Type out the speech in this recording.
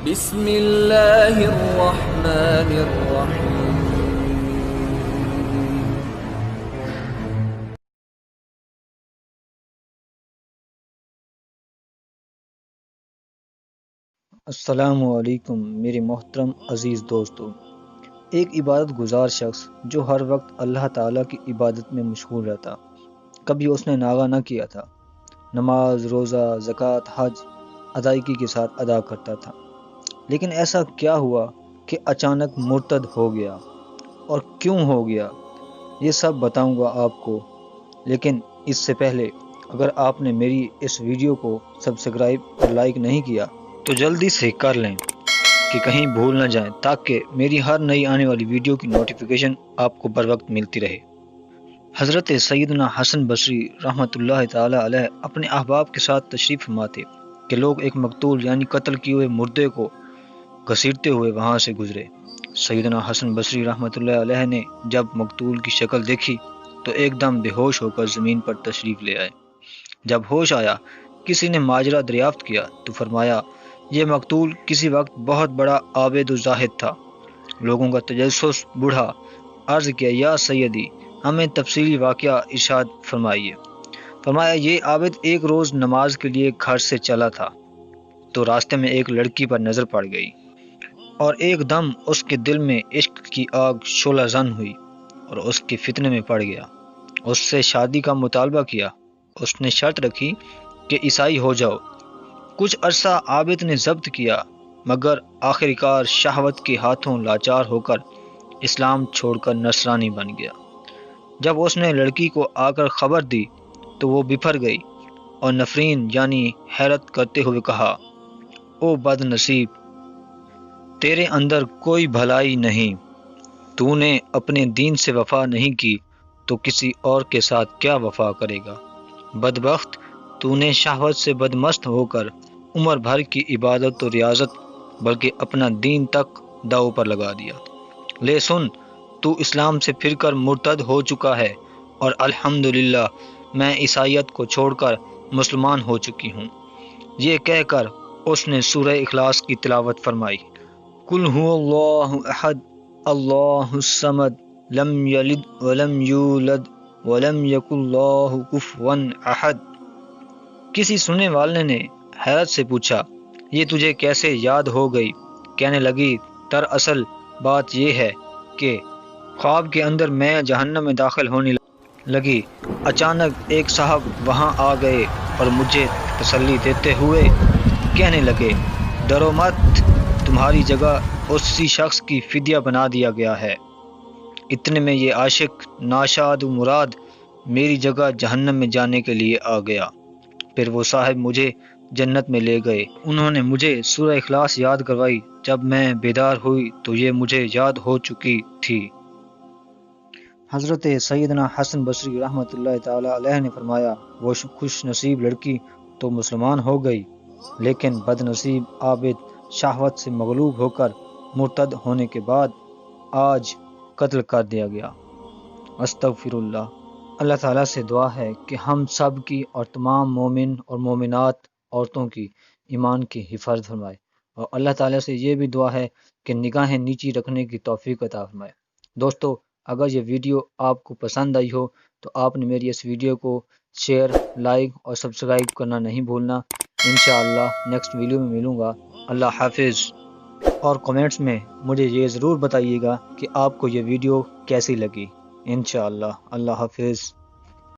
بسم اللہ الرحمن الرحیم۔ السلام علیکم میرے محترم عزیز دوستو۔ ایک عبادت گزار شخص جو ہر وقت اللہ تعالیٰ کی عبادت میں مشغول رہتا، کبھی اس نے ناغہ نہ کیا تھا، نماز، روزہ، زکوٰۃ، حج ادائیگی کے ساتھ ادا کرتا تھا، لیکن ایسا کیا ہوا کہ اچانک مرتد ہو گیا؟ اور کیوں ہو گیا یہ سب بتاؤں گا آپ کو، لیکن اس سے پہلے اگر آپ نے میری اس ویڈیو کو سبسکرائب اور لائک نہیں کیا تو جلدی سے کر لیں کہ کہیں بھول نہ جائیں، تاکہ میری ہر نئی آنے والی ویڈیو کی نوٹیفیکیشن آپ کو بر وقت ملتی رہے۔ حضرت سیدنا حسن بصری رحمۃ اللہ تعالی علیہ اپنے احباب کے ساتھ تشریف فرما تھے کہ لوگ ایک مقتول یعنی قتل کیے ہوئے مردے کو گھسیٹتے ہوئے وہاں سے گزرے۔ سیدنا حسن بصری رحمۃ اللہ علیہ نے جب مقتول کی شکل دیکھی تو ایک دم بے ہوش ہو کر زمین پر تشریف لے آئے۔ جب ہوش آیا، کسی نے ماجرا دریافت کیا تو فرمایا، یہ مقتول کسی وقت بہت بڑا عابد و زاہد تھا۔ لوگوں کا تجسس بڑھا، عرض کیا، یا سیدی، ہمیں تفصیلی واقعہ ارشاد فرمائیے۔ فرمایا، یہ عابد ایک روز نماز کے لیے گھر سے چلا تھا تو راستے میں ایک لڑکی پر نظر پڑ گئی اور ایک دم اس کے دل میں عشق کی آگ شعلہ زن ہوئی اور اس کے فتنے میں پڑ گیا۔ اس سے شادی کا مطالبہ کیا۔ اس نے شرط رکھی کہ عیسائی ہو جاؤ۔ کچھ عرصہ عابد نے ضبط کیا، مگر آخرکار شہوت کے ہاتھوں لاچار ہو کر اسلام چھوڑ کر نصرانی بن گیا۔ جب اس نے لڑکی کو آ کر خبر دی تو وہ بپھر گئی اور نفرین یعنی حیرت کرتے ہوئے کہا، او بد نصیب، تیرے اندر کوئی بھلائی نہیں، تو نے اپنے دین سے وفا نہیں کی تو کسی اور کے ساتھ کیا وفا کرے گا؟ بدبخت، تو نے شہوت سے بدمست ہو کر عمر بھر کی عبادت و ریاضت بلکہ اپنا دین تک داؤ پر لگا دیا۔ لے سن، تو اسلام سے پھر کر مرتد ہو چکا ہے اور الحمدللہ میں عیسائیت کو چھوڑ کر مسلمان ہو چکی ہوں۔ یہ کہہ کر اس نے سورہ اخلاص کی تلاوت فرمائی، قل هو اللہ احد اللہ الصمد لم یلد ولم یولد ولم یکن لہ کفوا احد۔ کسی سننے والے نے حیرت سے پوچھا، یہ تجھے کیسے یاد ہو گئی؟ کہنے لگی، دراصل بات یہ ہے کہ خواب کے اندر میں جہنم میں داخل ہونے لگی، اچانک ایک صاحب وہاں آ گئے اور مجھے تسلی دیتے ہوئے کہنے لگے، ڈرو مت، تمہاری جگہ اسی شخص کی فدیہ بنا دیا گیا ہے۔ اتنے میں یہ عاشق ناشاد و مراد میری جگہ جہنم میں جانے کے لیے آ گیا۔ پھر وہ صاحب مجھے جنت میں لے گئے۔ انہوں نے مجھے سورہ اخلاص یاد کروائی۔ جب میں بیدار ہوئی تو یہ مجھے یاد ہو چکی تھی۔ حضرت سیدنا حسن بصری رحمۃ اللہ تعالی علیہ نے فرمایا، وہ خوش نصیب لڑکی تو مسلمان ہو گئی، لیکن بد نصیب عابد شہوت سے مغلوب ہو کر مرتد ہونے کے بعد آج قتل کر دیا گیا۔ استغفر اللہ۔ اللہ تعالیٰ سے دعا ہے کہ ہم سب کی اور تمام مومن اور مومنات عورتوں کی ایمان کی حفاظت فرمائے، اور اللہ تعالیٰ سے یہ بھی دعا ہے کہ نگاہیں نیچی رکھنے کی توفیق عطا فرمائے۔ دوستو، اگر یہ ویڈیو آپ کو پسند آئی ہو تو آپ نے میری اس ویڈیو کو شیئر، لائک اور سبسکرائب کرنا نہیں بھولنا۔ انشاءاللہ نیکسٹ ویڈیو میں ملوں گا۔ اللہ حافظ۔ اور کمنٹس میں مجھے یہ ضرور بتائیے گا کہ آپ کو یہ ویڈیو کیسی لگی۔ انشاءاللہ۔ اللہ حافظ۔